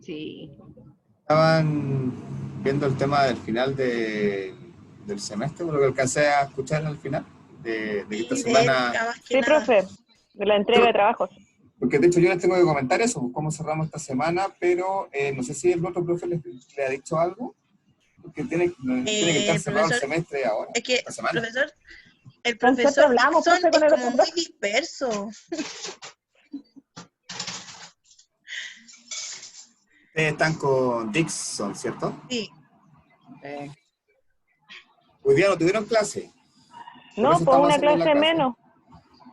Sí. Estaban viendo el tema del final del semestre, por lo que alcancé a escuchar al final, de que esta Sí, de semana... ética más que Sí, nada. profe, de la entrega de trabajos. Porque de hecho yo les tengo que comentar eso, pues, cómo cerramos esta semana, pero no sé si el otro profe le ha dicho algo, porque tiene que estar cerrado el Profesor, semestre ahora, es que, esta semana. profesor, el Con suerte profesor hablamos, Dixon profe, con es el como otro muy profe. disperso. Ustedes están con Dixon, ¿cierto? Sí, Hoy día no tuvieron clase, por No, eso pues estamos una haciendo la clase clase. menos.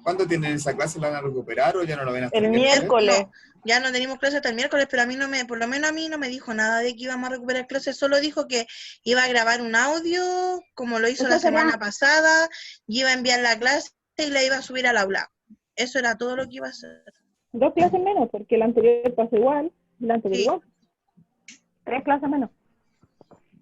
¿Cuándo tienen esa clase? ¿La van a recuperar o ya no la ven hasta El el miércoles? miércoles. no, ya no tenemos clase hasta el miércoles, pero a mí por lo menos a mí no me dijo nada de que íbamos a recuperar clases, solo dijo que iba a grabar un audio, como lo hizo Eso la sería semana pasada, y iba a enviar la clase y la iba a subir al aula. Eso era todo lo que iba a hacer. 2 clases menos, porque la anterior pasó igual, la anterior Sí, igual. 3 clases menos.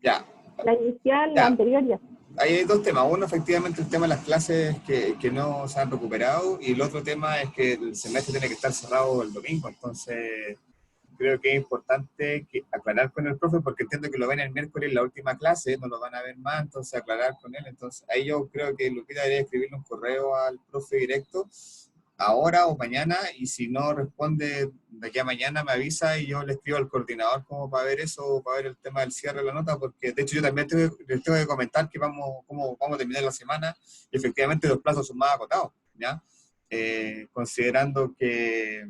Ya, La inicial, la ya. anterior ya. Ahí hay dos temas. Uno, efectivamente, el tema de las clases que no se han recuperado, y el otro tema es que el semestre tiene que estar cerrado el domingo, entonces creo que es importante aclarar con el profe, porque entiendo que lo ven el miércoles en la última clase, no lo van a ver más, entonces aclarar con él. Entonces ahí yo creo que Lupita debería escribirle un correo al profe directo, ahora o mañana, y si no responde de aquí a mañana me avisa y yo le escribo al coordinador como para ver eso, para ver el tema del cierre de la nota, porque de hecho yo también les tengo que comentar que cómo vamos a terminar la semana, y efectivamente los plazos son más acotados, ¿ya? Considerando que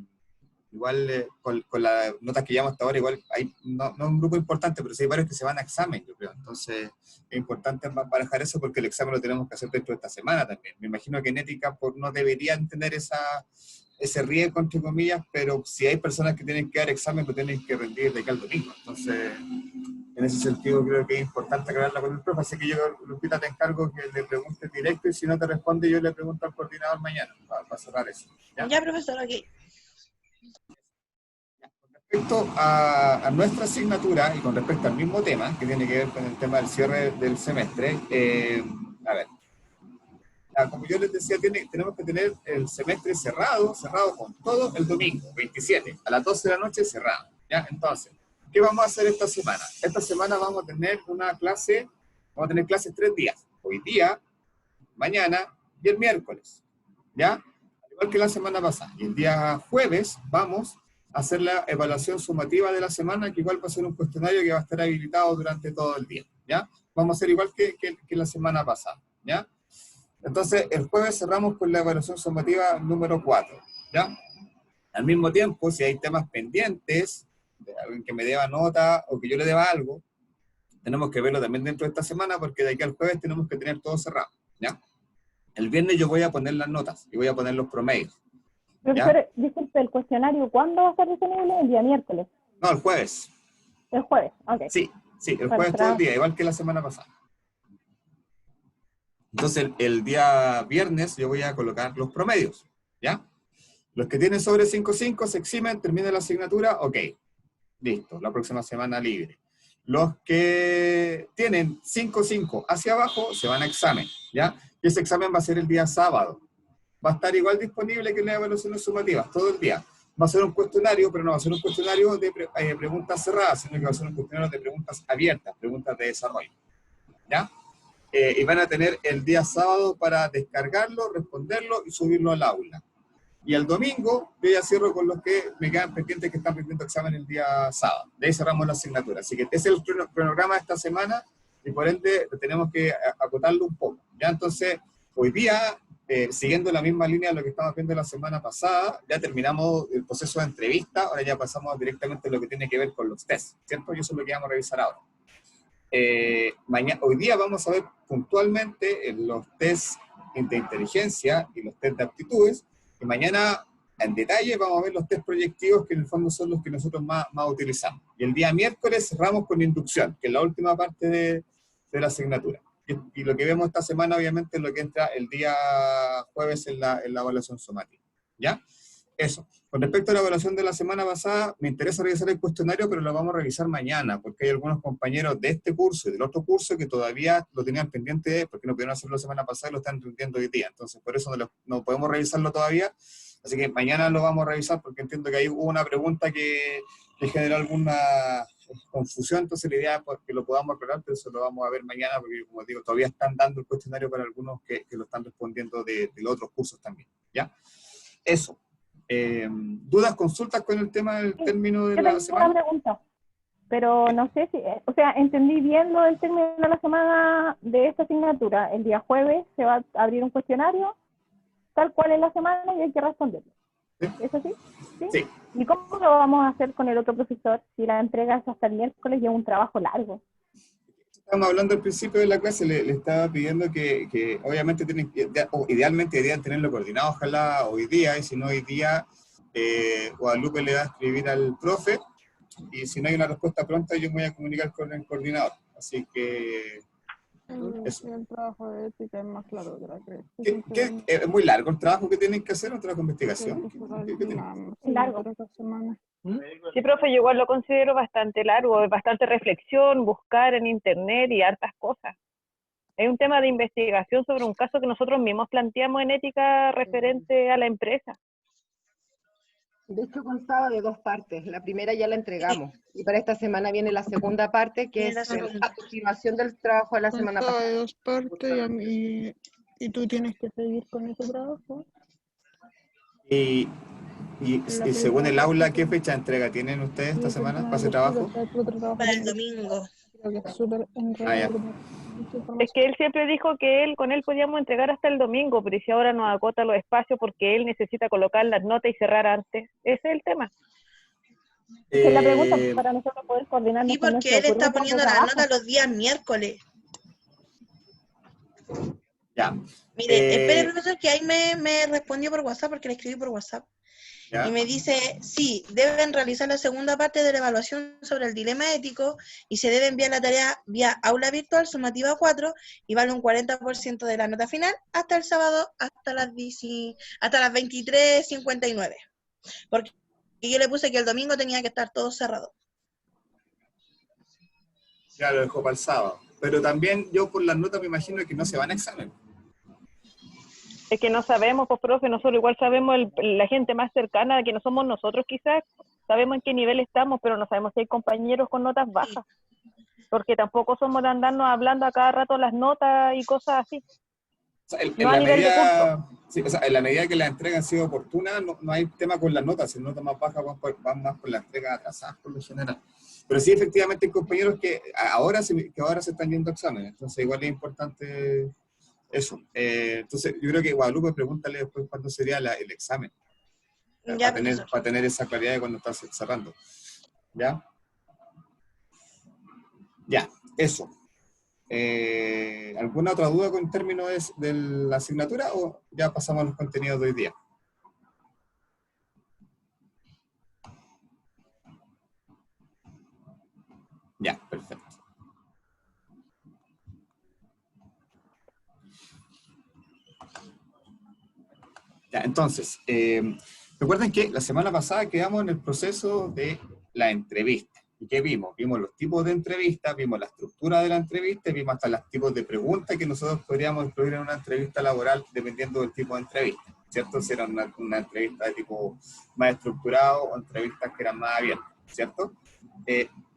igual con las notas que llevamos hasta ahora, igual hay, no un grupo importante, pero sí hay varios que se van a examen, yo creo. Entonces es importante barajar eso, porque el examen lo tenemos que hacer dentro de esta semana también. Me imagino que en ética no deberían tener ese riesgo, entre comillas, pero si hay personas que tienen que dar examen, lo tienen que rendir de aquí al domingo. Entonces, en ese sentido creo que es importante aclararla con el profe, así que yo, Lupita, te encargo que le preguntes directo, y si no te responde, yo le pregunto al coordinador mañana, para cerrar eso. ¿Ya? ya, profesor, aquí. Respecto a nuestra asignatura, y con respecto al mismo tema, que tiene que ver con el tema del cierre del semestre, a ver, como yo les decía, tenemos que tener el semestre cerrado con todo el domingo, 27, a las 12 de la noche cerrado, ¿ya? Entonces, ¿qué vamos a hacer esta semana? Esta semana vamos a tener vamos a tener clases 3 días, hoy día, mañana y el miércoles, ¿ya? Al igual que la semana pasada. Y el día jueves vamos a hacer la evaluación sumativa de la semana, que igual va a ser un cuestionario que va a estar habilitado durante todo el día, ¿ya? Vamos a hacer igual que la semana pasada, ¿ya? Entonces, el jueves cerramos con la evaluación sumativa número 4, ¿ya? Al mismo tiempo, si hay temas pendientes, de alguien que me deba nota o que yo le deba algo, tenemos que verlo también dentro de esta semana, porque de aquí al jueves tenemos que tener todo cerrado, ¿ya? El viernes yo voy a poner las notas y voy a poner los promedios. Profesor, disculpe, el cuestionario, ¿cuándo va a estar disponible? El día miércoles. No, el jueves. El jueves, ok. Sí, el Bueno, jueves todo el día, igual que la semana pasada. Entonces, el día viernes yo voy a colocar los promedios, ¿ya? Los que tienen sobre 5.5 se eximen, termina la asignatura, ok. Listo, la próxima semana libre. Los que tienen 5.5 hacia abajo se van a examen, ¿ya? Y ese examen va a ser el día sábado. Va a estar igual disponible que las evaluaciones sumativas, todo el día. Va a ser un cuestionario, pero no va a ser un cuestionario de preguntas cerradas, sino que va a ser un cuestionario de preguntas abiertas, preguntas de desarrollo, ¿ya? Y van a tener el día sábado para descargarlo, responderlo y subirlo al aula. Y el domingo yo ya cierro con los que me quedan pendientes, que están pendientes de examen el día sábado. De ahí cerramos la asignatura. Así que ese es el cronograma de esta semana, y por ende tenemos que acotarlo un poco. Ya entonces, hoy día, siguiendo la misma línea de lo que estábamos viendo la semana pasada, ya terminamos el proceso de entrevista, ahora ya pasamos directamente a lo que tiene que ver con los tests, ¿cierto? Y eso es lo que vamos a revisar ahora. Hoy día vamos a ver puntualmente los tests de inteligencia y los tests de aptitudes, y mañana en detalle vamos a ver los test proyectivos, que en el fondo son los que nosotros más utilizamos. Y el día miércoles cerramos con inducción, que es la última parte de la asignatura. Y lo que vemos esta semana, obviamente, es lo que entra el día jueves en la evaluación sumativa, ¿ya? Eso. Con respecto a la evaluación de la semana pasada, me interesa revisar el cuestionario, pero lo vamos a revisar mañana, porque hay algunos compañeros de este curso y del otro curso que todavía lo tenían pendiente, porque no pudieron hacerlo la semana pasada y lo están rindiendo hoy día. Entonces, por eso no podemos revisarlo todavía. Así que mañana lo vamos a revisar porque entiendo que ahí hubo una pregunta que generó alguna confusión, entonces la idea es que lo podamos aclarar, pero eso lo vamos a ver mañana porque, como digo, todavía están dando el cuestionario para algunos que lo están respondiendo de los otros cursos también, ¿ya? Eso. ¿Dudas, consultas con el tema del término de Yo la tengo semana? una pregunta, pero no sé si, o sea, entendí bien lo del término de la semana de esta asignatura. El día jueves se va a abrir un cuestionario, tal cual es la semana, y hay que responderlo. ¿Sí? ¿Es así? ¿Sí? Sí. ¿Y cómo lo vamos a hacer con el otro profesor si la entrega es hasta el miércoles y es un trabajo largo? Estamos hablando al principio de la clase, le estaba pidiendo que obviamente tienen, o idealmente deberían tenerlo coordinado, ojalá hoy día, y si no hoy día, Guadalupe le va a escribir al profe, y si no hay una respuesta pronta, yo me voy a comunicar con el coordinador. Así que eso. El trabajo de ética es más claro que la que ¿Es muy largo el trabajo que tienen que hacer, un trabajo de investigación? Largo. Sí, profe, yo igual lo considero bastante largo, es bastante reflexión, buscar en internet y hartas cosas. Es un tema de investigación sobre un caso que nosotros mismos planteamos en ética referente a la empresa. De hecho, constaba de 2 partes. La primera ya la entregamos. Y para esta semana viene la segunda parte, que Viene la es segunda. a continuación del trabajo de la semana Constaba pasada. de 2 partes y tú tienes que seguir con ese trabajo. Y según el aula, ¿qué fecha de entrega tienen ustedes esta semana para ese trabajo? Para el domingo. Creo que es súper ya. Es que él siempre dijo que con él podíamos entregar hasta el domingo, pero si ahora nos acota los espacios porque él necesita colocar las notas y cerrar antes. Ese es el tema. Esa es la pregunta para nosotros poder coordinarnos Sí, con porque nuestro él está grupo de poniendo las trabajo. notas los días miércoles. Ya. Mire, espere, profesor, que ahí me respondió por WhatsApp, porque le escribí por WhatsApp. Ya. Y me dice, sí, deben realizar la segunda parte de la evaluación sobre el dilema ético y se debe enviar la tarea vía aula virtual sumativa 4 y vale un 40% de la nota final hasta el sábado, hasta las 23:59. Porque yo le puse que el domingo tenía que estar todo cerrado. Ya lo dejó para el sábado. Pero también yo por las notas me imagino que no se van a examen. Es que no sabemos, pues profe, nosotros igual sabemos la gente más cercana, que no somos nosotros quizás, sabemos en qué nivel estamos, pero no sabemos si hay compañeros con notas bajas, porque tampoco somos de andarnos hablando a cada rato las notas y cosas así. O sea, No a nivel de curso. sí, o sea, en la medida que la entrega ha sido oportuna, no hay tema con las notas. Si las notas más bajas van más por la entrega atrasada por lo general. Pero sí, efectivamente, hay compañeros que ahora se están yendo a exámenes. Entonces, igual es importante eso. Entonces, yo creo que Guadalupe, pregúntale después cuándo sería el examen. Ya, Para tener esa claridad de cuando estás cerrando. ¿Ya? Ya, eso. ¿Alguna otra duda con términos de la asignatura o ya pasamos a los contenidos de hoy día? Ya, perfecto. Ya, entonces, recuerden que la semana pasada quedamos en el proceso de la entrevista. ¿Y qué vimos? Vimos los tipos de entrevistas, vimos la estructura de la entrevista, vimos hasta los tipos de preguntas que nosotros podríamos incluir en una entrevista laboral dependiendo del tipo de entrevista, ¿cierto? Si era una entrevista de tipo más estructurado o entrevistas que eran más abiertas, ¿cierto?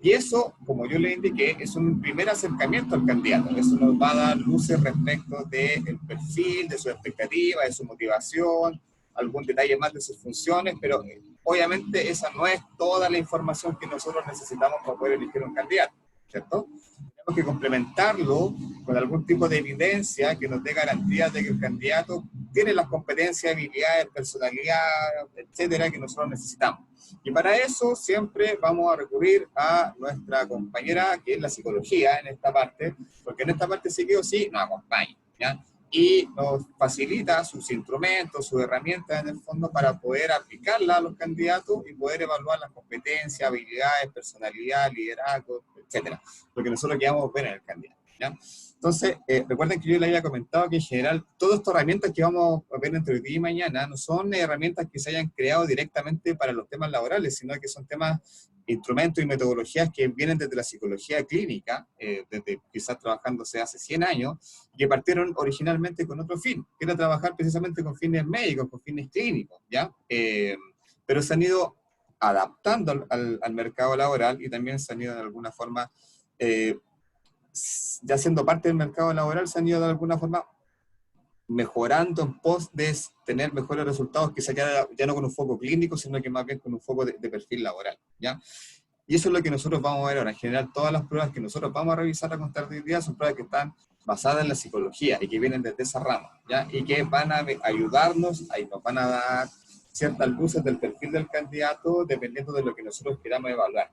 Y eso, como yo le indiqué, es un primer acercamiento al candidato. Eso nos va a dar luces respecto del perfil, de su expectativa, de su motivación, algún detalle más de sus funciones, pero obviamente esa no es toda la información que nosotros necesitamos para poder elegir un candidato, ¿cierto? Tenemos que complementarlo con algún tipo de evidencia que nos dé garantías de que el candidato tiene las competencias, habilidades, personalidad, etcétera, que nosotros necesitamos. Y para eso siempre vamos a recurrir a nuestra compañera, que es la psicología en esta parte, porque en esta parte sí que o sí nos acompaña, ¿ya? Y nos facilita sus instrumentos, sus herramientas en el fondo para poder aplicarla a los candidatos y poder evaluar las competencias, habilidades, personalidad, liderazgo, etcétera. Lo que nosotros queremos ver en el candidato. ¿ya? Entonces, recuerden que yo les había comentado que en general todas estas herramientas que vamos a ver entre hoy día y mañana no son herramientas que se hayan creado directamente para los temas laborales, sino que son temas, instrumentos y metodologías que vienen desde la psicología clínica, desde quizás trabajándose hace 100 años, que partieron originalmente con otro fin, que era trabajar precisamente con fines médicos, con fines clínicos, ¿ya? Pero se han ido adaptando al mercado laboral y también se han ido de alguna forma, ya siendo parte del mercado laboral, se han ido de alguna forma mejorando en pos de tener mejores resultados, quizá ya no con un foco clínico, sino que más bien con un foco de perfil laboral, ¿ya? Y eso es lo que nosotros vamos a ver ahora. En general, todas las pruebas que nosotros vamos a revisar a contar de hoy día son pruebas que están basadas en la psicología y que vienen desde esa rama, ¿ya? Y que van a ayudarnos, ahí nos van a dar ciertas luces del perfil del candidato dependiendo de lo que nosotros queramos evaluar.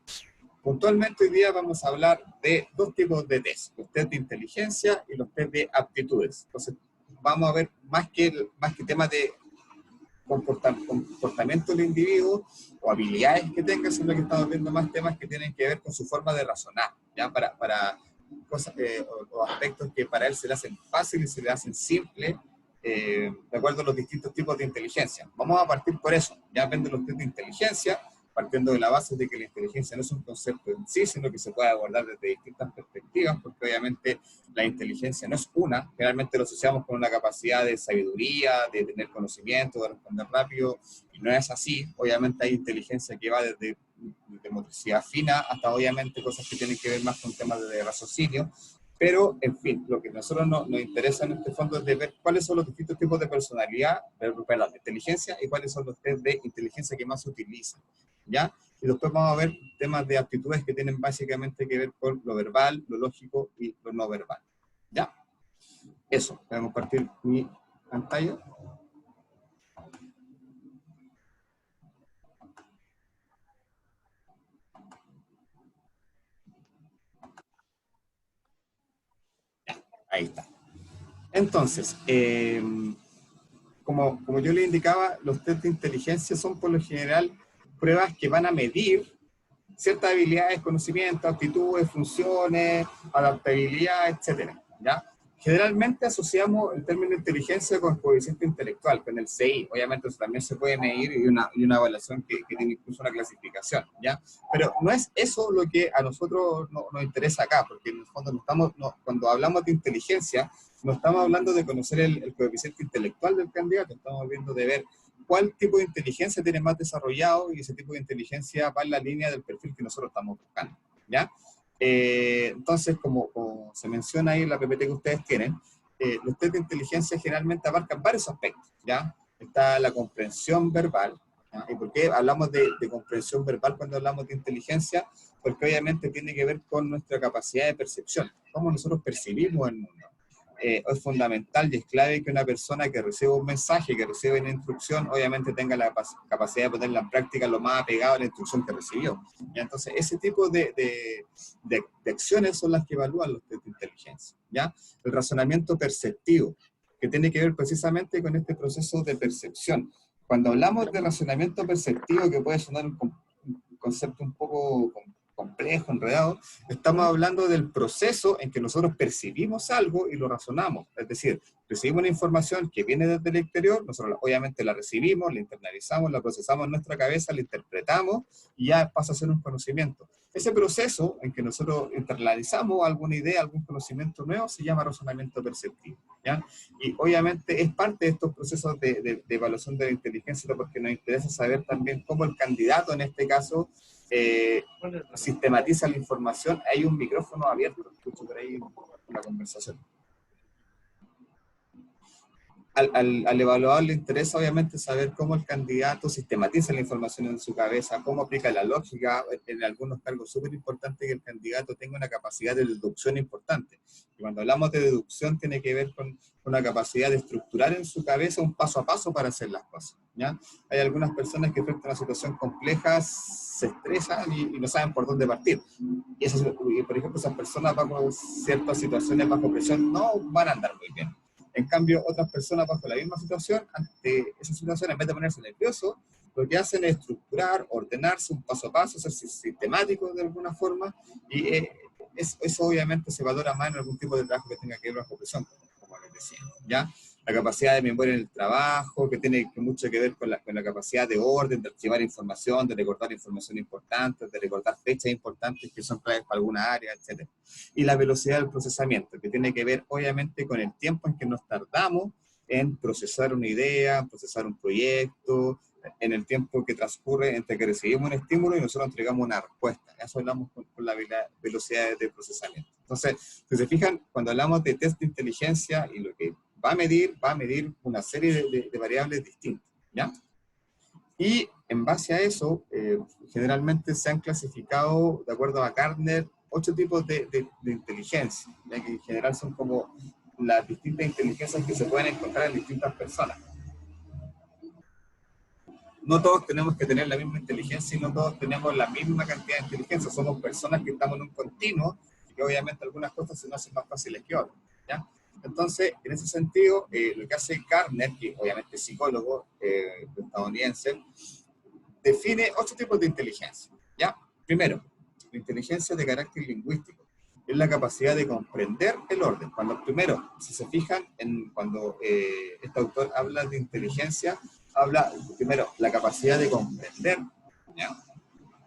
Puntualmente hoy día vamos a hablar de dos tipos de test, los test de inteligencia y los test de aptitudes. Entonces, vamos a ver más que temas de comportamiento del individuo o habilidades que tenga, sino que estamos viendo más temas que tienen que ver con su forma de razonar, ¿ya? Para cosas o aspectos que para él se le hacen fáciles y se le hacen simples, de acuerdo a los distintos tipos de inteligencia. Vamos a partir por eso, ya ven de los test de inteligencia, partiendo de la base de que la inteligencia no es un concepto en sí, sino que se puede abordar desde distintas perspectivas, porque obviamente la inteligencia no es una, generalmente lo asociamos con una capacidad de sabiduría, de tener conocimiento, de responder rápido, y no es así. Obviamente hay inteligencia que va desde motricidad fina hasta obviamente cosas que tienen que ver más con temas de raciocinio, pero, en fin, lo que a nosotros nos interesa en este fondo es de ver cuáles son los distintos tipos de personalidad, de inteligencia, y cuáles son los test de inteligencia que más se utilizan, ¿ya? Y después vamos a ver temas de aptitudes que tienen básicamente que ver con lo verbal, lo lógico y lo no verbal, ¿ya? Eso, voy a compartir mi pantalla. Ahí está. Entonces, como yo le indicaba, los test de inteligencia son por lo general pruebas que van a medir ciertas habilidades, conocimientos, aptitudes, funciones, adaptabilidad, etcétera, ¿ya? Generalmente asociamos el término inteligencia con el coeficiente intelectual, con el CI. Obviamente eso también se puede medir y una evaluación que tiene incluso una clasificación, ¿ya? Pero no es eso lo que a nosotros nos interesa acá, porque en el fondo cuando hablamos de inteligencia, no estamos hablando de conocer el coeficiente intelectual del candidato, estamos viendo de ver cuál tipo de inteligencia tiene más desarrollado, y ese tipo de inteligencia va en la línea del perfil que nosotros estamos buscando, ¿ya? Entonces, como se menciona ahí en la PPT que ustedes tienen, los test de inteligencia generalmente abarcan varios aspectos, ¿ya? Está la comprensión verbal, ¿ya? ¿Y por qué hablamos de comprensión verbal cuando hablamos de inteligencia? Porque obviamente tiene que ver con nuestra capacidad de percepción, cómo nosotros percibimos el mundo. Es fundamental y es clave que una persona que recibe un mensaje, que recibe una instrucción, obviamente tenga la capacidad de ponerla en práctica lo más apegado a la instrucción que recibió. ¿Ya? Entonces, ese tipo de acciones son las que evalúan los test de inteligencia, ¿ya? El razonamiento perceptivo, que tiene que ver precisamente con este proceso de percepción. Cuando hablamos de razonamiento perceptivo, que puede sonar un concepto un poco complejo, enredado, estamos hablando del proceso en que nosotros percibimos algo y lo razonamos. Es decir, recibimos una información que viene desde el exterior, nosotros obviamente la recibimos, la internalizamos, la procesamos en nuestra cabeza, la interpretamos y ya pasa a ser un conocimiento. Ese proceso en que nosotros internalizamos alguna idea, algún conocimiento nuevo, se llama razonamiento perceptivo, ¿ya? Y obviamente es parte de estos procesos de evaluación de la inteligencia, porque nos interesa saber también cómo el candidato, en este caso, sistematiza la información. Hay un micrófono abierto, escucho por ahí la conversación. Al evaluador le interesa obviamente saber cómo el candidato sistematiza la información en su cabeza, cómo aplica la lógica. En algunos cargos súper importante que el candidato tenga una capacidad de deducción importante. Y cuando hablamos de deducción tiene que ver con una capacidad de estructurar en su cabeza un paso a paso para hacer las cosas, ¿ya? Hay algunas personas que frente a una situación compleja se estresan y no saben por dónde partir. Y por ejemplo, esas personas bajo ciertas situaciones, bajo presión, no van a andar muy bien. En cambio, otras personas bajo la misma situación, ante esa situación, en vez de ponerse nervioso, lo que hacen es estructurar, ordenarse un paso a paso, ser sistemáticos de alguna forma, y eso obviamente se valora más en algún tipo de trabajo que tenga que ver bajo presión, como les decía, ¿ya? La capacidad de memoria en el trabajo, que tiene mucho que ver con la capacidad de orden, de archivar información, de recordar información importante, de recordar fechas importantes que son claves para alguna área, etc. Y la velocidad del procesamiento, que tiene que ver obviamente con el tiempo en que nos tardamos en procesar una idea, en procesar un proyecto, en el tiempo que transcurre entre que recibimos un estímulo y nosotros entregamos una respuesta. Eso hablamos con la velocidad de procesamiento. Entonces, si se fijan, cuando hablamos de test de inteligencia y lo que va a medir una serie de variables distintas, ¿ya? Y en base a eso, generalmente se han clasificado, de acuerdo a Gardner, 8 tipos de inteligencia, ¿ya? Que en general son como las distintas inteligencias que se pueden encontrar en distintas personas. No todos tenemos que tener la misma inteligencia y no todos tenemos la misma cantidad de inteligencia. Somos personas que estamos en un continuo y que obviamente algunas cosas se nos hacen más fáciles que otras, ¿ya? Entonces, en ese sentido, lo que hace Gardner, que obviamente es psicólogo estadounidense, define 8 tipos de inteligencia, ¿ya? Primero, la inteligencia de carácter lingüístico. Es la capacidad de comprender el orden. Primero, si se fijan, cuando este autor habla de inteligencia, habla primero la capacidad de comprender, ¿ya?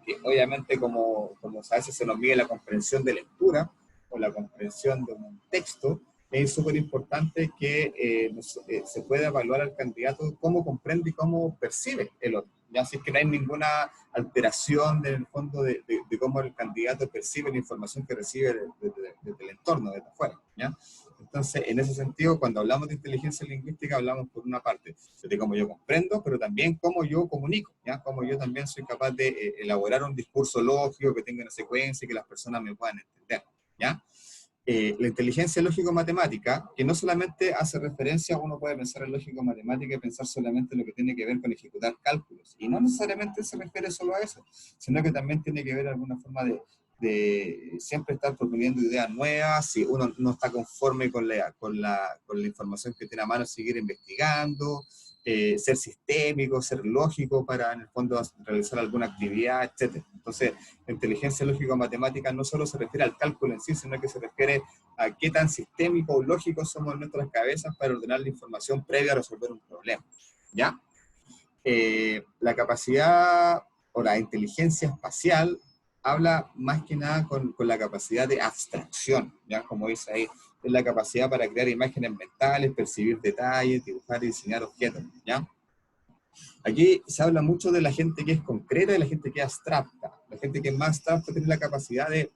Que obviamente como a veces se nos mide la comprensión de lectura o la comprensión de un texto, es súper importante que se pueda evaluar al candidato cómo comprende y cómo percibe el otro. ¿Ya? Así que no hay ninguna alteración en el fondo de cómo el candidato percibe la información que recibe desde el entorno, desde afuera, ¿ya? Entonces, en ese sentido, cuando hablamos de inteligencia lingüística, hablamos por una parte de cómo yo comprendo, pero también cómo yo comunico, ¿ya? Cómo yo también soy capaz de elaborar un discurso lógico que tenga una secuencia y que las personas me puedan entender, ¿ya? La inteligencia lógico-matemática, que no solamente hace referencia, uno puede pensar en lógico-matemática y pensar solamente en lo que tiene que ver con ejecutar cálculos, y no necesariamente se refiere solo a eso, sino que también tiene que ver de alguna forma de siempre estar proponiendo ideas nuevas. Si uno no está conforme con la información que tiene a mano, seguir investigando, ser sistémico, ser lógico para en el fondo realizar alguna actividad, etc. Entonces, la inteligencia lógico-matemática no solo se refiere al cálculo en sí, sino que se refiere a qué tan sistémico o lógico somos en nuestras cabezas para ordenar la información previa a resolver un problema, ¿ya? La capacidad o la inteligencia espacial habla más que nada con la capacidad de abstracción, ¿ya? Como dice ahí, es la capacidad para crear imágenes mentales, percibir detalles, dibujar y diseñar objetos, ¿ya? Aquí se habla mucho de la gente que es concreta y la gente que es abstracta. La gente que es más abstracta tiene la capacidad de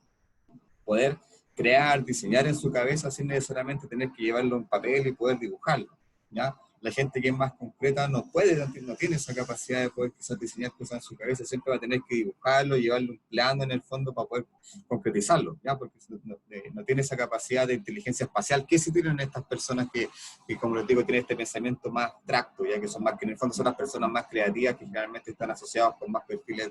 poder crear, diseñar en su cabeza sin necesariamente tener que llevarlo en papel y poder dibujarlo, ¿ya? La gente que es más concreta no tiene esa capacidad de poder quizás diseñar cosas en su cabeza, siempre va a tener que dibujarlo, llevarlo un plano en el fondo para poder concretizarlo, ¿ya? Porque no tiene esa capacidad de inteligencia espacial que sí tienen estas personas que como les digo, tienen este pensamiento más abstracto, ya que son más, que en el fondo son las personas más creativas que generalmente están asociadas con más perfiles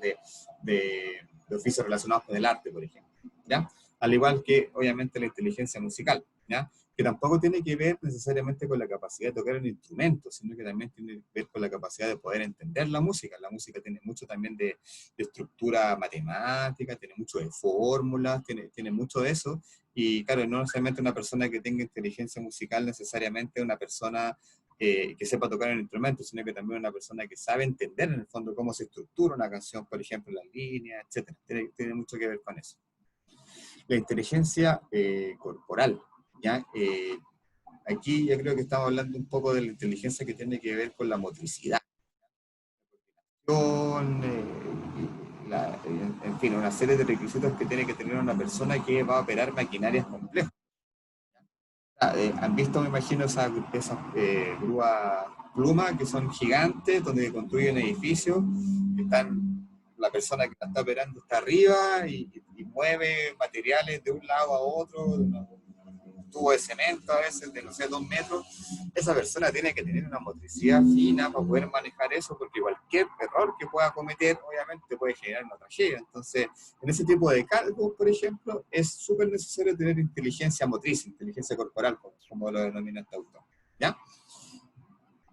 de oficios relacionados con el arte, por ejemplo, ¿ya? Al igual que, obviamente, la inteligencia musical, ¿ya? Que tampoco tiene que ver necesariamente con la capacidad de tocar un instrumento, sino que también tiene que ver con la capacidad de poder entender la música. La música tiene mucho también de estructura matemática, tiene mucho de fórmulas, tiene mucho de eso, y claro, no necesariamente una persona que tenga inteligencia musical necesariamente una persona que sepa tocar un instrumento, sino que también una persona que sabe entender en el fondo cómo se estructura una canción, por ejemplo, las líneas, etc. Tiene mucho que ver con eso. La inteligencia corporal, ¿ya? Aquí yo creo que estamos hablando un poco de la inteligencia que tiene que ver con la motricidad, en fin, una serie de requisitos que tiene que tener una persona que va a operar maquinarias complejas. ¿Han visto, me imagino, esas grúas pluma que son gigantes, donde construyen edificios, que la persona que la está operando está arriba y mueve materiales de un lado a otro, un tubo de cemento a veces de, no sé, 2 metros? Esa persona tiene que tener una motricidad fina para poder manejar eso, porque cualquier error que pueda cometer, obviamente, puede generar una tragedia. Entonces, en ese tipo de cargos, por ejemplo, es súper necesario tener inteligencia motriz, inteligencia corporal, como lo denomina este autor, ¿ya?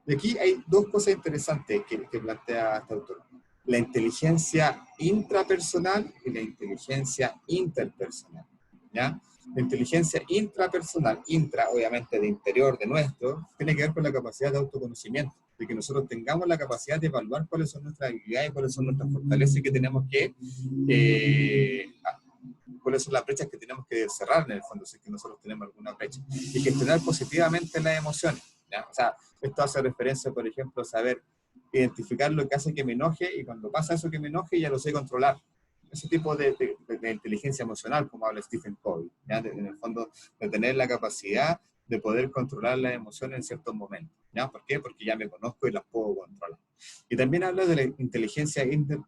Y aquí hay 2 cosas interesantes que plantea este autor: la inteligencia intrapersonal y la inteligencia interpersonal, ¿ya? ¿ya? La inteligencia intrapersonal, intra, obviamente, de interior, de nuestro, tiene que ver con la capacidad de autoconocimiento, de que nosotros tengamos la capacidad de evaluar cuáles son nuestras habilidades, cuáles son nuestras fortalezas y que tenemos que, cuáles son las brechas que tenemos que cerrar en el fondo, si es que nosotros tenemos alguna brecha, y gestionar positivamente las emociones, ¿ya? O sea, esto hace referencia, por ejemplo, a saber identificar lo que hace que me enoje, y cuando pasa eso que me enoje, ya lo sé controlar. Ese tipo de inteligencia emocional, como habla Stephen Covey, ¿ya? En el fondo, de tener la capacidad de poder controlar las emociones en ciertos momentos, ¿ya? ¿Por qué? Porque ya me conozco y las puedo controlar. Y también habla de la inteligencia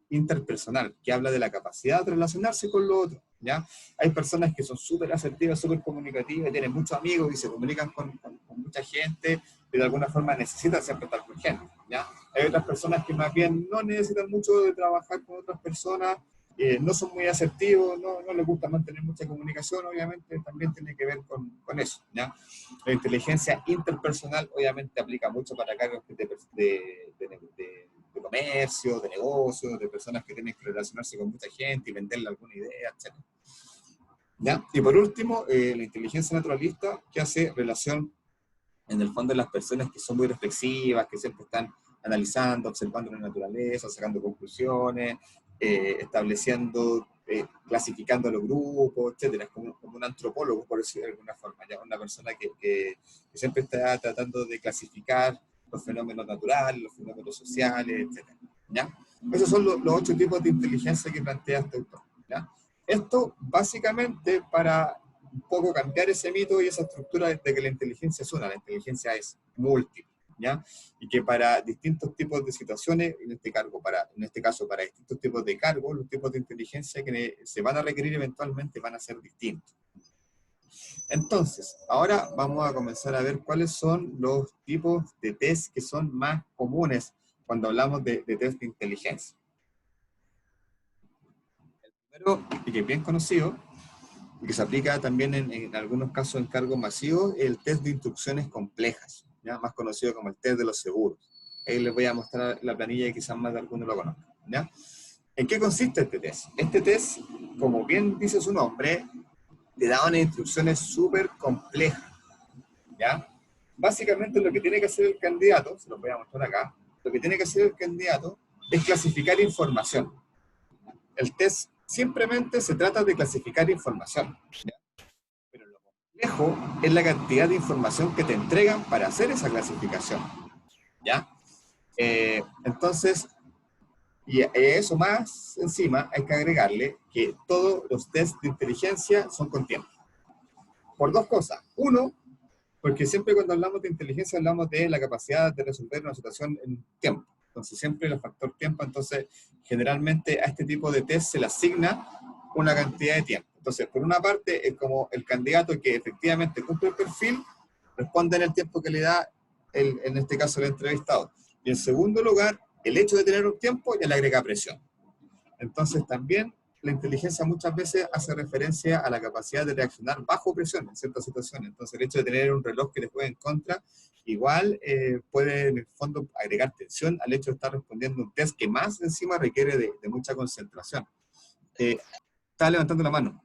interpersonal, que habla de la capacidad de relacionarse con los otros, ¿ya? Hay personas que son súper asertivas, súper comunicativas, tienen muchos amigos y se comunican con mucha gente, y de alguna forma necesitan siempre estar con gente, ¿ya? Hay otras personas que más bien no necesitan mucho de trabajar con otras personas, no son muy asertivos, no les gusta mantener mucha comunicación, obviamente también tiene que ver con eso, ¿ya? La inteligencia interpersonal obviamente aplica mucho para cargos de comercio, de negocios, de personas que tienen que relacionarse con mucha gente y venderle alguna idea, etc. ¿Ya? Y por último, la inteligencia naturalista, que hace relación en el fondo de las personas que son muy reflexivas, que siempre están analizando, observando la naturaleza, sacando conclusiones, estableciendo, clasificando los grupos, etcétera. Es como un antropólogo, por decirlo de alguna forma, ¿ya? Una persona que siempre está tratando de clasificar los fenómenos naturales, los fenómenos sociales, etcétera, ¿ya? Esos son los 8 tipos de inteligencia que plantea este autor, ¿ya? Esto básicamente para un poco cambiar ese mito y esa estructura de que la inteligencia es una, la inteligencia es múltiple, ¿ya? Y que para distintos tipos de situaciones, en este caso para distintos tipos de cargos, los tipos de inteligencia que se van a requerir eventualmente van a ser distintos. Entonces, ahora vamos a comenzar a ver cuáles son los tipos de test que son más comunes cuando hablamos de test de inteligencia. El primero, y que es bien conocido, y que se aplica también en algunos casos en cargos masivos, el test de instrucciones complejas, ¿ya? Más conocido como el test de los seguros. Ahí les voy a mostrar la planilla y quizás más de algunos lo conozcan, ¿ya? ¿En qué consiste este test? Este test, como bien dice su nombre, te da unas instrucciones súper complejas, ¿ya? Básicamente lo que tiene que hacer el candidato, se los voy a mostrar acá, lo que tiene que hacer el candidato es clasificar información. El test simplemente se trata de clasificar información, ¿ya? Pero lo complejo es la cantidad de información que te entregan para hacer esa clasificación, ¿ya? Entonces, y eso más encima hay que agregarle que todos los tests de inteligencia son con tiempo. Por 2 cosas. Uno, porque siempre cuando hablamos de inteligencia hablamos de la capacidad de resolver una situación en tiempo. Entonces siempre el factor tiempo, entonces generalmente a este tipo de test se le asigna una cantidad de tiempo. Entonces, por una parte, es como el candidato que efectivamente cumple el perfil, responde en el tiempo que le da, en este caso, el entrevistado. Y en segundo lugar, el hecho de tener un tiempo ya le agrega presión. Entonces también la inteligencia muchas veces hace referencia a la capacidad de reaccionar bajo presión en ciertas situaciones. Entonces el hecho de tener un reloj que le juegue en contra, igual puede en el fondo agregar tensión al hecho de estar respondiendo un test que más encima requiere de mucha concentración. Está levantando la mano.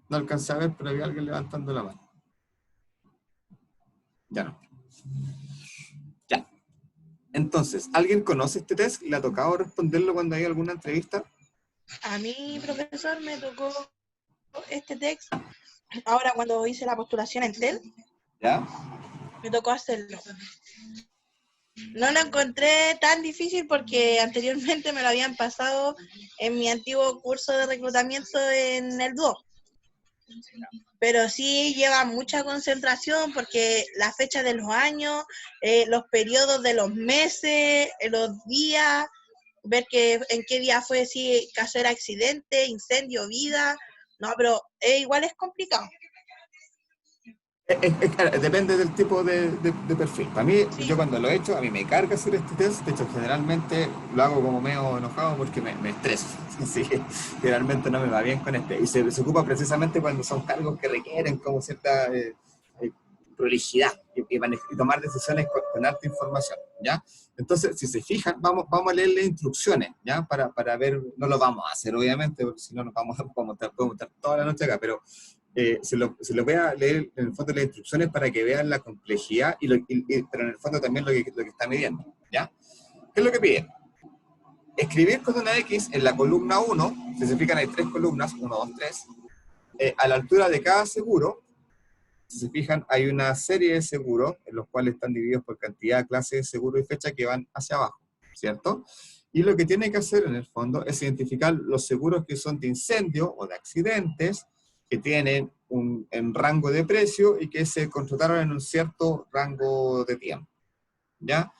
No alcancé a ver, pero había alguien levantando la mano. Ya no. Ya. Entonces, ¿alguien conoce este test? ¿Le ha tocado responderlo cuando hay alguna entrevista? A mí, profesor, me tocó este test ahora cuando hice la postulación en TEL. ¿Ya? Me tocó hacerlo. No lo encontré tan difícil porque anteriormente me lo habían pasado en mi antiguo curso de reclutamiento en el DUO. Pero sí lleva mucha concentración porque la fecha de los años, los periodos de los meses, los días, ver en qué día fue, si caso era accidente, incendio, vida. No, pero igual es complicado. Depende del tipo de perfil. Para mí, Sí. yo cuando lo he hecho, a mí me carga hacer este test. De hecho, generalmente lo hago como medio enojado porque me estreso. Sí, generalmente no me va bien con este. Y se ocupa precisamente cuando son cargos que requieren como cierta prolijidad y tomar decisiones con alta información, ¿ya? Entonces, si se fijan, vamos a leer las instrucciones, ¿ya? Para ver, no lo vamos a hacer, obviamente, porque si no nos podemos estar toda la noche acá, pero se lo voy a leer en el fondo las instrucciones para que vean la complejidad, pero en el fondo también lo que está midiendo, ¿ya? ¿Qué es lo que pide? Escribir con una X en la columna 1, si se fijan hay 3 columnas, 1, 2, 3, a la altura de cada seguro. Si se fijan, hay una serie de seguros, en los cuales están divididos por cantidad, clase de seguro y fecha que van hacia abajo, ¿cierto? Y lo que tiene que hacer, en el fondo, es identificar los seguros que son de incendio o de accidentes, que tienen un rango de precio y que se contrataron en un cierto rango de tiempo, ¿ya?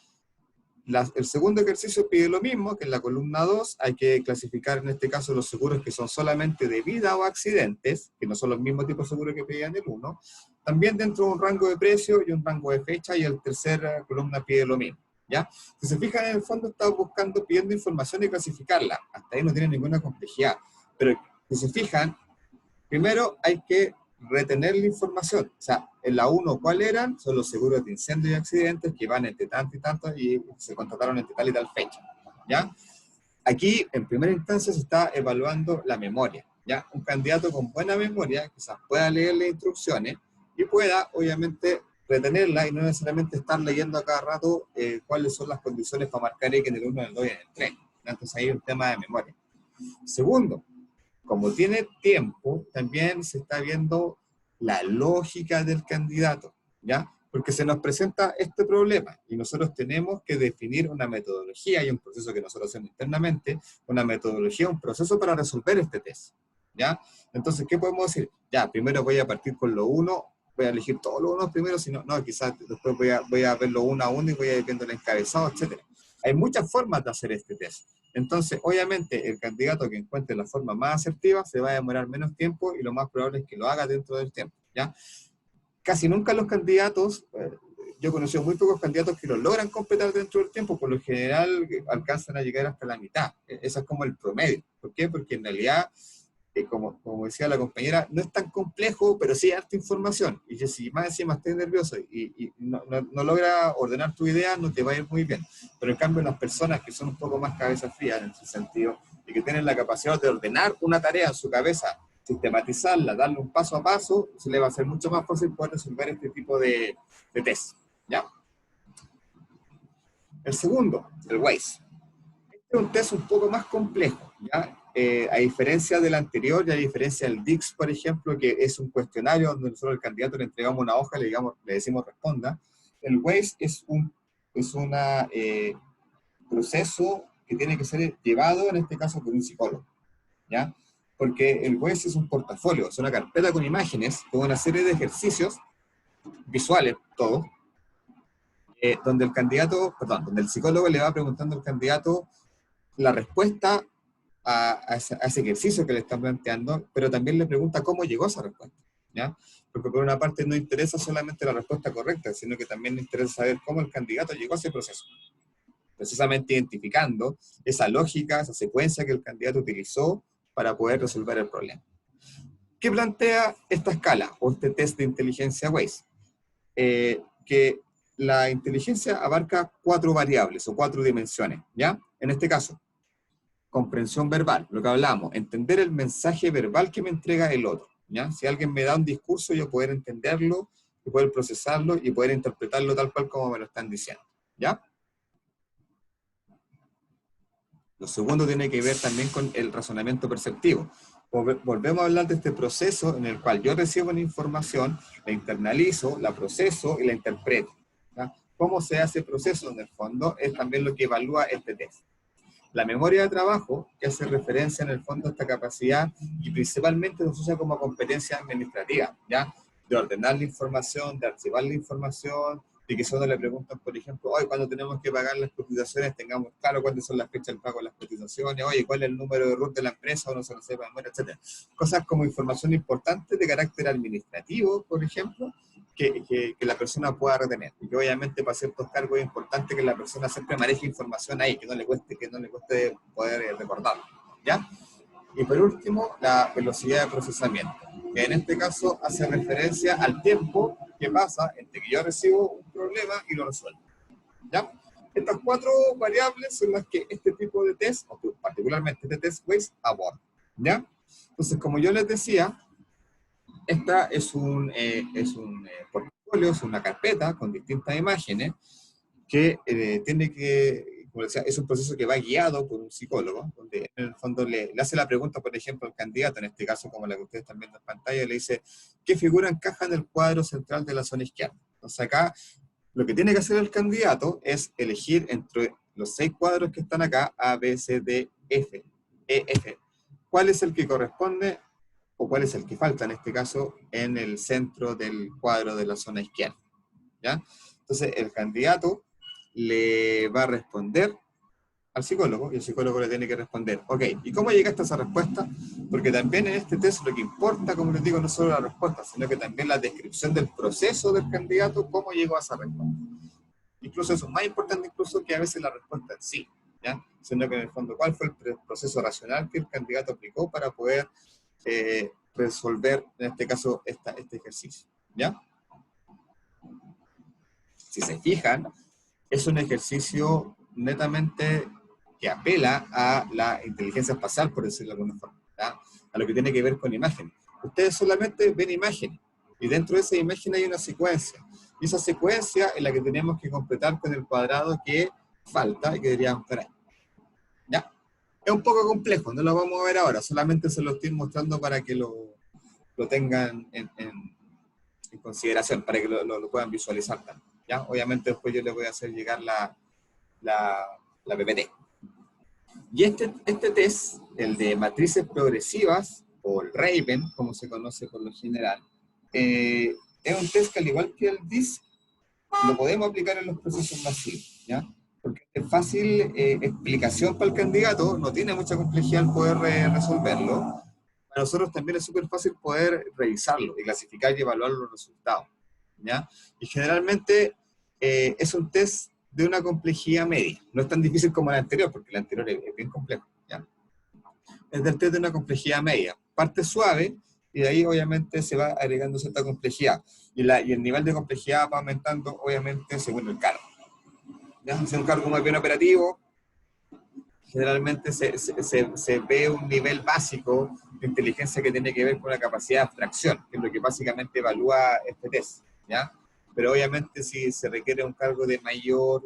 El segundo ejercicio pide lo mismo, que en la columna 2 hay que clasificar en este caso los seguros que son solamente de vida o accidentes, que no son los mismos tipos de seguros que pedían el 1, también dentro de un rango de precio y un rango de fecha, y el tercer columna pide lo mismo, ¿ya? Si se fijan, en el fondo está pidiendo información y clasificarla, hasta ahí no tiene ninguna complejidad, pero si se fijan, primero hay que retener la información. O sea, en la 1, ¿cuál eran? Son los seguros de incendios y accidentes que van entre tanto y tanto y se contrataron entre tal y tal fecha, ¿ya? Aquí, en primera instancia, se está evaluando la memoria, ¿ya? Un candidato con buena memoria quizás pueda leer las instrucciones y pueda, obviamente, retenerla y no necesariamente estar leyendo a cada rato cuáles son las condiciones para marcar X en el 1, en el 2 y en el 3. Entonces, ahí hay un tema de memoria. Segundo, como tiene tiempo, también se está viendo la lógica del candidato, ¿ya? Porque se nos presenta este problema y nosotros tenemos que definir una metodología y un proceso que nosotros hacemos internamente, una metodología, un proceso para resolver este test, ¿ya? Entonces, ¿qué podemos decir? Ya, primero voy a partir con lo 1, voy a elegir todos los 1 primero, si no, quizás después voy a verlo 1 a 1 y voy a ir viendo el encabezado, etc. Hay muchas formas de hacer este test. Entonces, obviamente, el candidato que encuentre la forma más asertiva se va a demorar menos tiempo y lo más probable es que lo haga dentro del tiempo, ¿ya? Casi nunca los candidatos, yo he conocido muy pocos candidatos que lo logran completar dentro del tiempo, por lo general alcanzan a llegar hasta la mitad. Ese es como el promedio. ¿Por qué? Porque en realidad, como decía la compañera, no es tan complejo, pero sí hay harta información. Y si más encima estás nervioso y no logra ordenar tu idea, no te va a ir muy bien. Pero en cambio, las personas que son un poco más cabeza fría en ese sentido, y que tienen la capacidad de ordenar una tarea en su cabeza, sistematizarla, darle un paso a paso, se le va a hacer mucho más fácil poder resolver este tipo de test, ¿ya? El segundo, el WAIS. Este es un test un poco más complejo, ¿ya? A diferencia del anterior y a diferencia del DICS, por ejemplo, que es un cuestionario donde nosotros al candidato le entregamos una hoja, le decimos responda, el WAIS es un proceso que tiene que ser llevado, en este caso, por un psicólogo, ¿ya? Porque el WAIS es un portafolio, es una carpeta con imágenes, con una serie de ejercicios visuales, todos, donde el psicólogo le va preguntando al candidato la respuesta a ese ejercicio que le están planteando, pero también le pregunta cómo llegó a esa respuesta, ¿ya? Porque por una parte no interesa solamente la respuesta correcta, sino que también le interesa saber cómo el candidato llegó a ese proceso, precisamente identificando esa lógica, esa secuencia que el candidato utilizó para poder resolver el problema. ¿Qué plantea esta escala o este test de inteligencia WAIS? Que la inteligencia abarca 4 variables o 4 dimensiones, ¿ya? En este caso, comprensión verbal, lo que hablamos, entender el mensaje verbal que me entrega el otro, ¿ya? Si alguien me da un discurso, yo poder entenderlo, y poder procesarlo y poder interpretarlo tal cual como me lo están diciendo, ¿ya? Lo segundo tiene que ver también con el razonamiento perceptivo. Volvemos a hablar de este proceso en el cual yo recibo una información, la internalizo, la proceso y la interpreto, ¿ya? ¿Cómo se hace el proceso? En el fondo es también lo que evalúa este test. La memoria de trabajo, que hace referencia en el fondo a esta capacidad, y principalmente se usa como competencia administrativa, ¿ya? De ordenar la información, de archivar la información, de que si uno le preguntan, por ejemplo, hoy cuando tenemos que pagar las cotizaciones, tengamos claro cuáles son las fechas del pago de las cotizaciones, oye, cuál es el número de RUT de la empresa, uno se lo sepa, etc. Cosas como información importante de carácter administrativo, por ejemplo, que la persona pueda retener. Y que obviamente para ciertos cargos es importante que la persona siempre maneje información ahí, que no le cueste poder recordarlo, ¿ya? Y por último, la velocidad de procesamiento, que en este caso hace referencia al tiempo que pasa entre que yo recibo un problema y lo resuelvo, ¿ya? Estas 4 variables son las que este tipo de test, o particularmente este test Waze, aborda, ¿ya? Entonces, como yo les decía, esta es un portafolio, es una carpeta con distintas imágenes que tiene que, como decía, es un proceso que va guiado por un psicólogo, donde en el fondo le hace la pregunta, por ejemplo, al candidato, en este caso como la que ustedes están viendo en pantalla, le dice, ¿qué figura encaja en el cuadro central de la zona izquierda? Entonces acá, lo que tiene que hacer el candidato es elegir entre los 6 cuadros que están acá, A, B, C, D, F, E, F. ¿Cuál es el que corresponde, o cuál es el que falta en este caso, en el centro del cuadro de la zona izquierda? ¿Ya? Entonces el candidato le va a responder al psicólogo, y el psicólogo le tiene que responder, ok, ¿y cómo llegaste a esa respuesta? Porque también en este test lo que importa, como les digo, no solo la respuesta, sino que también la descripción del proceso del candidato, cómo llegó a esa respuesta. Incluso eso es más importante incluso que a veces la respuesta en sí, ¿ya? Sino que en el fondo, ¿cuál fue el proceso racional que el candidato aplicó para poder resolver, en este caso, este ejercicio, ¿ya? Si se fijan, es un ejercicio netamente que apela a la inteligencia espacial, por decirlo de alguna forma, ¿ya? A lo que tiene que ver con imágenes. Ustedes solamente ven imágenes, y dentro de esa imagen hay una secuencia, y esa secuencia es la que tenemos que completar con el cuadrado que falta y que deberíamos estar ahí, ¿ya? Es un poco complejo, no lo vamos a ver ahora, solamente se lo estoy mostrando para que lo tengan en consideración, para que lo puedan visualizar también, ¿ya? Obviamente después yo les voy a hacer llegar la PPT. Y este test, el de matrices progresivas, o el Raven, como se conoce por lo general, es un test que al igual que el DISC, lo podemos aplicar en los procesos masivos, ¿ya? Porque es fácil explicación para el candidato, no tiene mucha complejidad el poder resolverlo. Para nosotros también es súper fácil poder revisarlo y clasificar y evaluar los resultados, ¿ya? Y generalmente es un test de una complejidad media. No es tan difícil como el anterior, porque el anterior es bien complejo, ¿ya? Es del test de una complejidad media. Parte suave, y de ahí obviamente se va agregando cierta complejidad. Y el nivel de complejidad va aumentando, obviamente, según el cargo. ¿Ya? Si es un cargo más bien operativo, generalmente se ve un nivel básico de inteligencia que tiene que ver con la capacidad de abstracción, que es lo que básicamente evalúa este test, ¿ya? Pero obviamente si se requiere un cargo de mayor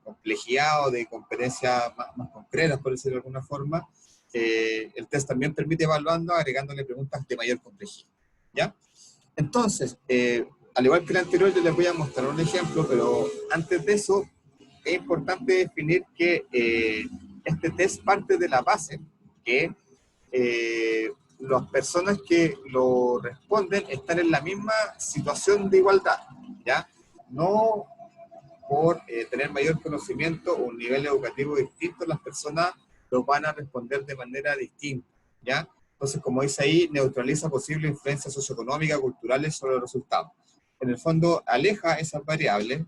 complejidad o de competencias más concretas, por decirlo de alguna forma, el test también permite evaluando, agregándole preguntas de mayor complejidad, ¿ya? Entonces, al igual que el anterior, yo les voy a mostrar un ejemplo, pero antes de eso, es importante definir que este test parte de la base, que las personas que lo responden están en la misma situación de igualdad, ¿ya? No por tener mayor conocimiento o un nivel educativo distinto, las personas lo van a responder de manera distinta, ¿ya? Entonces, como dice ahí, neutraliza posibles influencias socioeconómicas, culturales sobre los resultados. En el fondo, aleja esas variables,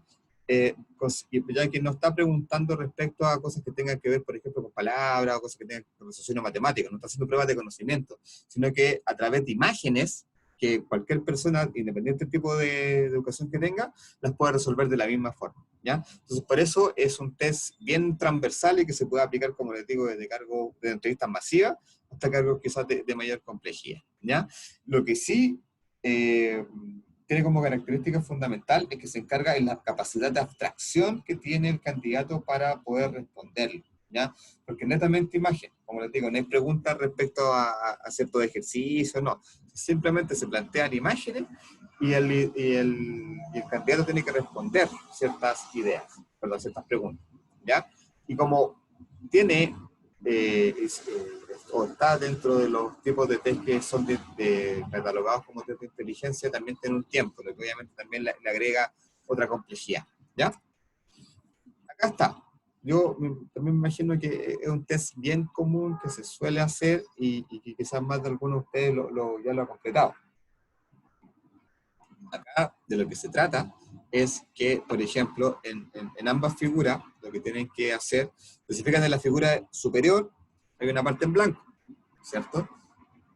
ya que no está preguntando respecto a cosas que tengan que ver, por ejemplo, con palabras, o cosas que tengan que ver con asociación matemática, no está haciendo pruebas de conocimiento, sino que a través de imágenes, que cualquier persona, independiente del tipo de educación que tenga, las puede resolver de la misma forma, ¿ya? Entonces, por eso es un test bien transversal y que se puede aplicar, como les digo, desde cargos de entrevistas masivas hasta cargos quizás de mayor complejidad, ¿ya? Lo que sí tiene como característica fundamental es que se encarga en la capacidad de abstracción que tiene el candidato para poder responderlo, ¿ya? Porque netamente imagen, como les digo, no hay preguntas respecto a ciertos ejercicios, no. Simplemente se plantean imágenes y el candidato tiene que responder ciertas ideas, perdón, ciertas preguntas, ¿ya? Y como tiene, o está dentro de los tipos de test que son catalogados como test de inteligencia, también tiene un tiempo, lo que obviamente también le agrega otra complejidad, ¿ya? Acá está. Yo también me imagino que es un test bien común que se suele hacer y que quizás más de algunos de ustedes ya lo han completado. Acá de lo que se trata es que, por ejemplo, en ambas figuras, lo que tienen que hacer, si fijan en la figura superior, hay una parte en blanco, ¿cierto?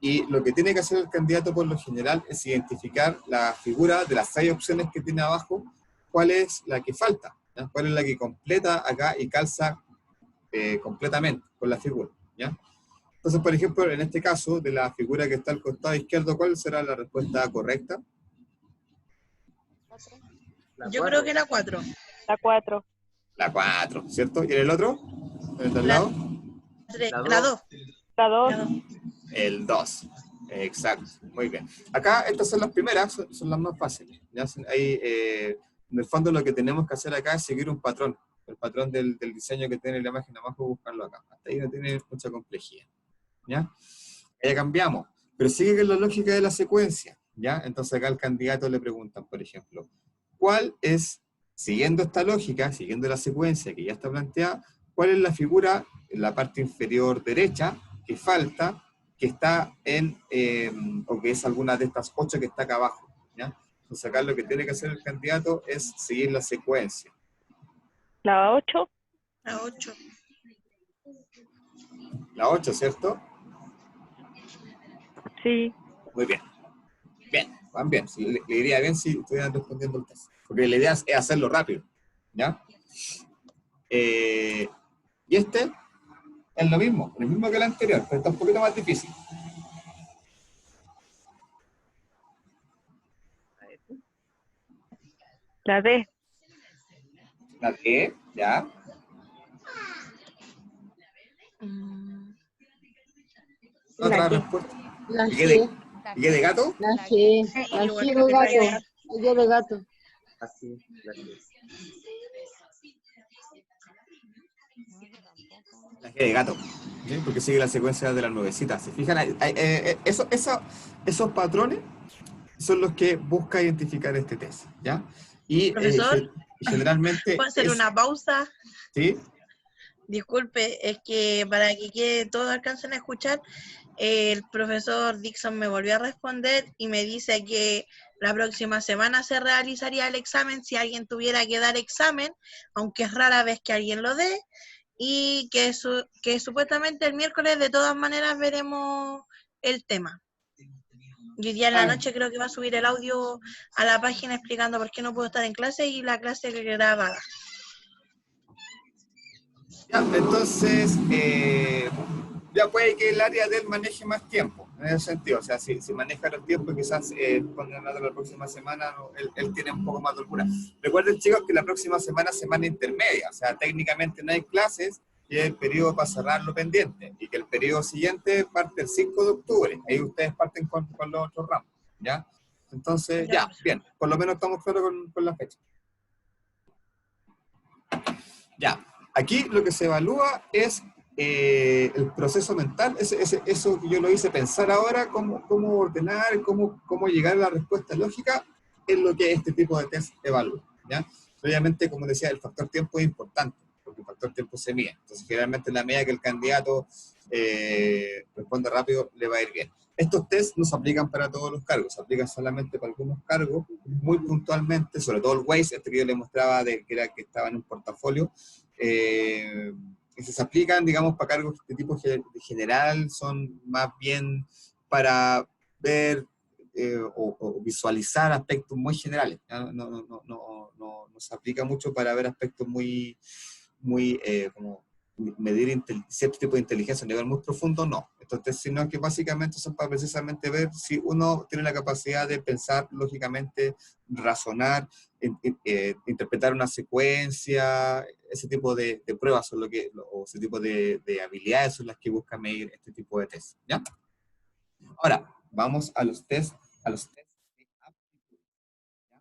Y lo que tiene que hacer el candidato por lo general es identificar la figura de las 6 opciones que tiene abajo, cuál es la que falta, ¿ya? ¿Cuál es la que completa acá y calza completamente con la figura? ¿Ya? Entonces, por ejemplo, en este caso, de la figura que está al costado izquierdo, ¿cuál será la respuesta correcta? Yo creo que la 4. La 4. La 4, ¿cierto? ¿Y en el otro? ¿El de al La- lado? La 2. La 2. El 2. Exacto, muy bien. Acá estas son las primeras, son las más fáciles. ¿Ya? Ahí, en el fondo lo que tenemos que hacer acá es seguir un patrón. El patrón del diseño que tiene la imagen abajo, buscarlo acá. Hasta ahí no tiene mucha complejidad. ¿Ya? Ya cambiamos, pero sigue con la lógica de la secuencia, ¿ya? Entonces acá al candidato le preguntan, por ejemplo, ¿cuál es, siguiendo esta lógica, siguiendo la secuencia que ya está planteada, cuál es la figura en la parte inferior derecha que falta, que está en, o que es alguna de estas 8 que está acá abajo, ¿ya? Entonces acá lo que tiene que hacer el candidato es seguir la secuencia. La 8. La 8. La 8, ¿cierto? Sí. Muy bien. Bien, van bien. Sí, le iría bien si estuvieran respondiendo el test. Porque la idea es hacerlo rápido. ¿Ya? Y este es lo mismo que el anterior, pero está un poquito más difícil. La D. La D, ¿ya? Otra La G. respuesta. La ¿Y qué de, G, y qué de gato? la G, la G de gato, la G de gato. Así, gracias. La G de gato. ¿Sí? Porque sigue la secuencia de las nuevecitas. ¿Se fijan? Esos patrones son los que busca identificar este test, ¿ya? Y Profesor, generalmente... ¿puedo hacer una pausa? ¿Sí? Disculpe, es que para que todos alcancen a escuchar, el profesor Dixon me volvió a responder y me dice que la próxima semana se realizaría el examen si alguien tuviera que dar examen, aunque es rara vez que alguien lo dé, y que supuestamente el miércoles de todas maneras veremos el tema. Y hoy día en la noche creo que va a subir el audio a la página explicando por qué no puedo estar en clase y la clase grabada. Ya, entonces, ya puede que el área de él maneje más tiempo, en ese sentido. O sea, si maneja los tiempos, quizás cuando la próxima semana él tiene un poco más de holgura. Recuerden, chicos, que la próxima semana es semana intermedia. O sea, técnicamente no hay clases y es el periodo para cerrar lo pendiente. Y que el periodo siguiente parte el 5 de octubre. Ahí ustedes parten con los otros ramos, ¿ya? Entonces, ya, bien. Por lo menos estamos claros con la fecha. Ya. Aquí lo que se evalúa es el proceso mental, eso que yo lo hice pensar ahora, cómo ordenar, cómo llegar a la respuesta lógica, es lo que este tipo de test evalúa, ¿ya? Obviamente, como decía, el factor tiempo es importante, porque el factor tiempo se mide. Entonces, generalmente en la medida que el candidato responde rápido, le va a ir bien. Estos tests no se aplican para todos los cargos, se aplican solamente para algunos cargos, muy puntualmente, sobre todo el WAIS, este que yo le mostraba que estaba en un portafolio, que se aplican, digamos, para cargos de tipo general, son más bien para ver o visualizar aspectos muy generales. No se aplica mucho para ver aspectos muy como medir cierto tipo de inteligencia a nivel muy profundo, no. Entonces, sino que básicamente son para precisamente ver si uno tiene la capacidad de pensar lógicamente, razonar, interpretar una secuencia, ese tipo de pruebas son o ese tipo de habilidades son las que busca medir este tipo de test, ¿ya? Ahora, vamos a los test de aptitud, ¿ya?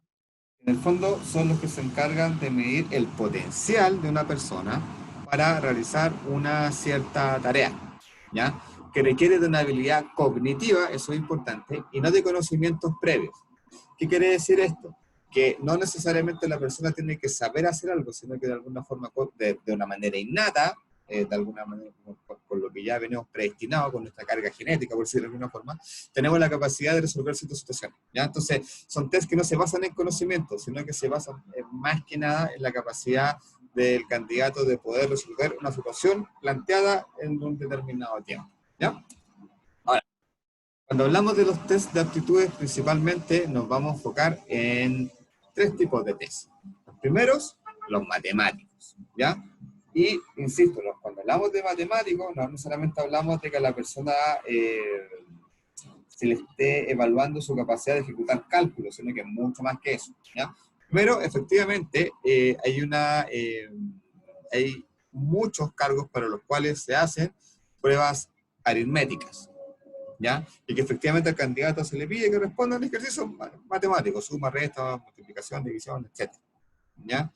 En el fondo son los que se encargan de medir el potencial de una persona para realizar una cierta tarea, ¿ya? Que requiere de una habilidad cognitiva, eso es importante, y no de conocimientos previos. ¿Qué quiere decir esto? Que no necesariamente la persona tiene que saber hacer algo, sino que de alguna forma, de una manera innata, de alguna manera, por lo que ya venimos predestinados, con nuestra carga genética, por decirlo de alguna forma, tenemos la capacidad de resolver ciertas situaciones, ¿ya? Entonces, son test que no se basan en conocimiento, sino que se basan más que nada en la capacidad del candidato de poder resolver una situación planteada en un determinado tiempo, ¿ya? Ahora, cuando hablamos de los test de aptitudes, principalmente nos vamos a enfocar en 3 tipos de test. Los primeros los matemáticos, ¿ya? Y, insisto, cuando hablamos de matemáticos, no necesariamente hablamos de que a la persona se le esté evaluando su capacidad de ejecutar cálculos, sino que es mucho más que eso, ¿ya? Pero, efectivamente, hay muchos cargos para los cuales se hacen pruebas aritméticas, ¿ya? Y que efectivamente al candidato se le pide que responda a un ejercicio matemático, suma, resta, multiplicación, división, etc., ¿ya?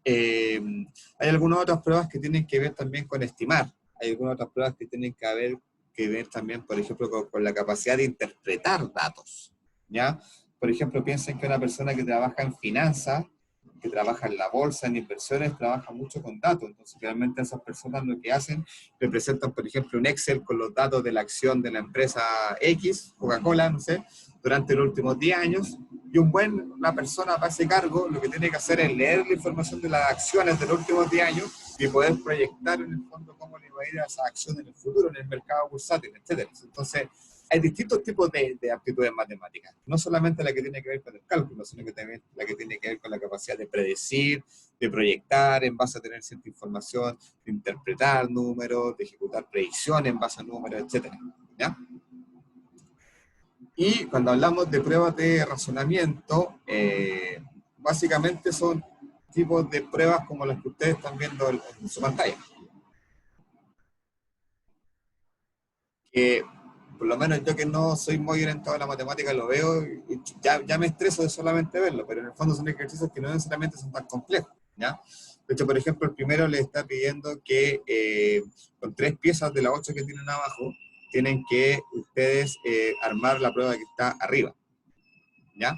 Hay algunas otras pruebas que tienen que ver también con estimar, hay algunas otras pruebas que tienen que ver también, por ejemplo, con la capacidad de interpretar datos, ¿ya? Por ejemplo, piensen que una persona que trabaja en finanzas, que trabaja en la bolsa, en inversiones, trabaja mucho con datos. Entonces, realmente esas personas lo que hacen, representan, por ejemplo, un Excel con los datos de la acción de la empresa X, Coca-Cola, no sé, durante los últimos 10 años, y una persona para ese cargo, lo que tiene que hacer es leer la información de las acciones de los últimos 10 años y poder proyectar en el fondo cómo le va a ir a esa acción en el futuro, en el mercado bursátil, etc. Entonces, hay distintos tipos de aptitudes matemáticas, no solamente la que tiene que ver con el cálculo, sino que también la que tiene que ver con la capacidad de predecir, de proyectar en base a tener cierta información, de interpretar números, de ejecutar predicciones en base a números, etc., ¿ya? Y cuando hablamos de pruebas de razonamiento, básicamente son tipos de pruebas como las que ustedes están viendo en su pantalla. Que por lo menos yo, que no soy muy orientado a la matemática, lo veo y ya me estreso de solamente verlo, pero en el fondo son ejercicios que no necesariamente son tan complejos, ¿ya? De hecho, por ejemplo, el primero le está pidiendo que con 3 piezas de las 8 que tienen abajo, tienen que ustedes armar la prueba que está arriba, ¿ya?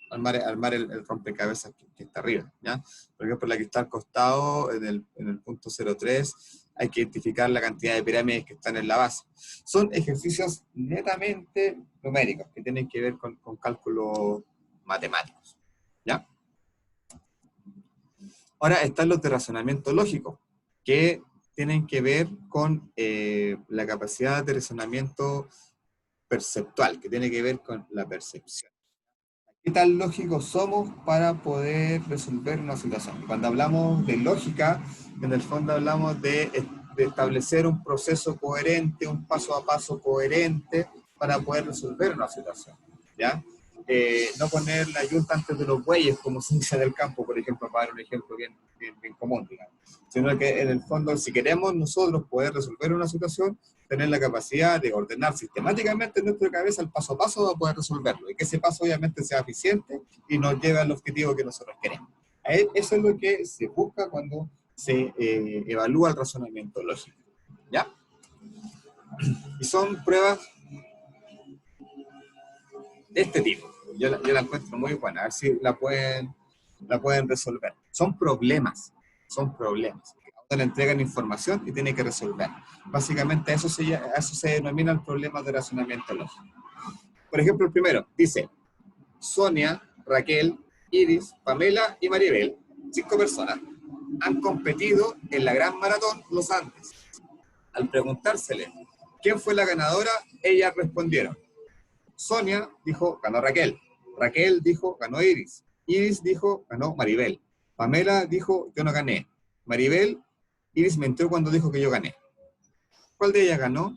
Armar el rompecabezas que está arriba, ¿ya? Por ejemplo, la que está al costado, en el punto 03, hay que identificar la cantidad de pirámides que están en la base. Son ejercicios netamente numéricos, que tienen que ver con cálculos matemáticos, ¿ya? Ahora están los de razonamiento lógico, que tienen que ver con la capacidad de razonamiento perceptual, que tiene que ver con la percepción. ¿Qué tan lógicos somos para poder resolver una situación? Cuando hablamos de lógica, en el fondo hablamos de establecer un proceso coherente, un paso a paso coherente para poder resolver una situación, ¿ya? No poner la yunta antes de los bueyes, como se dice del campo, por ejemplo, para dar un ejemplo bien común, digamos. Sino que en el fondo, si queremos nosotros poder resolver una situación, tener la capacidad de ordenar sistemáticamente en nuestra cabeza el paso a paso para poder resolverlo, y que ese paso obviamente sea eficiente y nos lleve al objetivo que nosotros queremos. Eso es lo que se busca cuando se evalúa el razonamiento lógico, ¿ya? Y son pruebas de este tipo. Yo la encuentro muy buena, a ver si la pueden resolver. Son problemas. A uno le entregan información y tiene que resolver. Básicamente eso se denomina el problema de razonamiento lógico. Por ejemplo, el primero dice: Sonia, Raquel, Iris, Pamela y Maribel, 5 personas, han competido en la Gran Maratón Los Andes. Al preguntársele quién fue la ganadora, ellas respondieron. Sonia dijo, ganó Raquel. Raquel dijo, ganó Iris. Iris dijo, ganó Maribel. Pamela dijo, yo no gané. Iris mintió cuando dijo que yo gané. ¿Cuál de ellas ganó?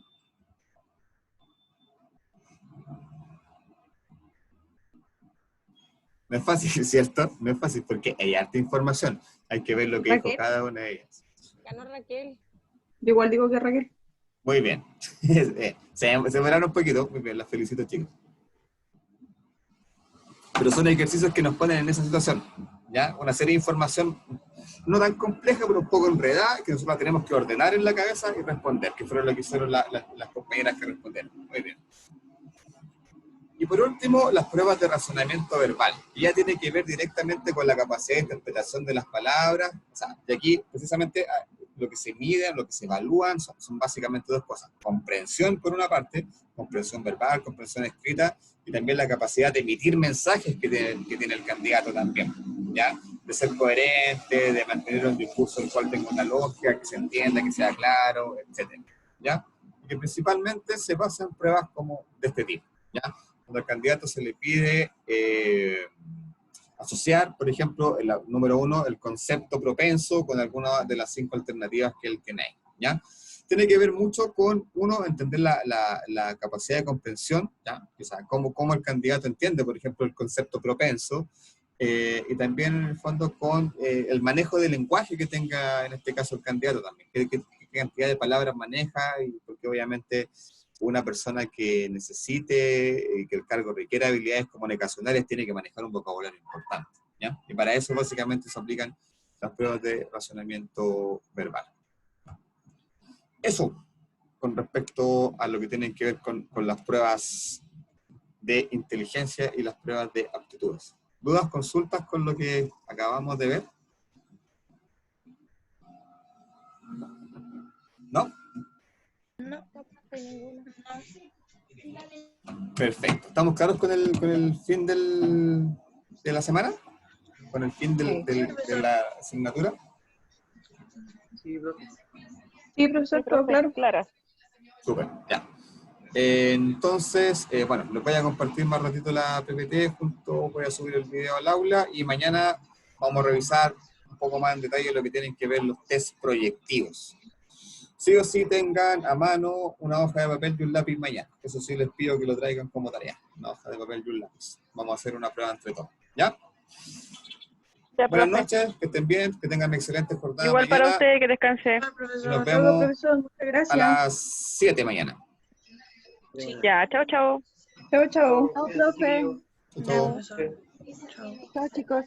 No es fácil, ¿cierto? No es fácil porque hay harta información. Hay que ver lo que dijo cada una de ellas. Ganó Raquel. Yo igual digo que Raquel. Muy bien. Se demoraron un poquito. Muy bien, las felicito, chicos. Pero son ejercicios que nos ponen en esa situación, ¿ya? Una serie de información no tan compleja, pero un poco enredada, que nosotros tenemos que ordenar en la cabeza y responder, que fueron lo que hicieron las compañeras que respondieron. Muy bien. Y por último, las pruebas de razonamiento verbal, que ya tiene que ver directamente con la capacidad de interpretación de las palabras. O sea, de aquí, precisamente, lo que se mide, lo que se evalúan, son básicamente 2 cosas. Comprensión, por una parte, comprensión verbal, comprensión escrita, y también la capacidad de emitir mensajes que tiene el candidato también, ¿ya? De ser coherente, de mantener un discurso en el cual tenga una lógica, que se entienda, que sea claro, etc., ¿ya? Y que principalmente se basan en pruebas como de este tipo, ¿ya? Cuando al candidato se le pide asociar, por ejemplo, número 1, el concepto propenso con alguna de las 5 alternativas que él tiene ahí, ¿ya? Tiene que ver mucho con, uno, entender la capacidad de comprensión, ¿ya? O sea, cómo el candidato entiende, por ejemplo, el concepto propenso, y también, en el fondo, con el manejo del lenguaje que tenga, en este caso, el candidato también. ¿Qué cantidad de palabras maneja? Y porque, obviamente, una persona que necesite, que el cargo requiera habilidades comunicacionales, tiene que manejar un vocabulario importante, ¿ya? Y para eso, básicamente, se aplican las pruebas de razonamiento verbal. Eso, con respecto a lo que tienen que ver con las pruebas de inteligencia y las pruebas de aptitudes. ¿Dudas, consultas con lo que acabamos de ver? ¿No? No. Perfecto. ¿Estamos claros con el fin de la semana? ¿Con el fin Sí. de la asignatura? Sí, profe, Sí, todo profe, claro. Clara. Súper, ya. Entonces, bueno, les voy a compartir más ratito la PPT, voy a subir el video al aula y mañana vamos a revisar un poco más en detalle lo que tienen que ver los test proyectivos. Sí o sí tengan a mano una hoja de papel y un lápiz mañana. Eso sí les pido que lo traigan como tarea, una hoja de papel y un lápiz. Vamos a hacer una prueba entre todos, ¿ya? Ya, Buenas profe. noches, que estén bien, que tengan excelente jornada Igual para mañana. usted, que descanse. Ah, Y profesor. nos Todo, vemos profesor, muchas a gracias. las 7 mañana. Sí. Ya, chao, chao. Chao, chao. Chao, profe. Chau, Ya, chau. profesor. Chao. Chao, chicos.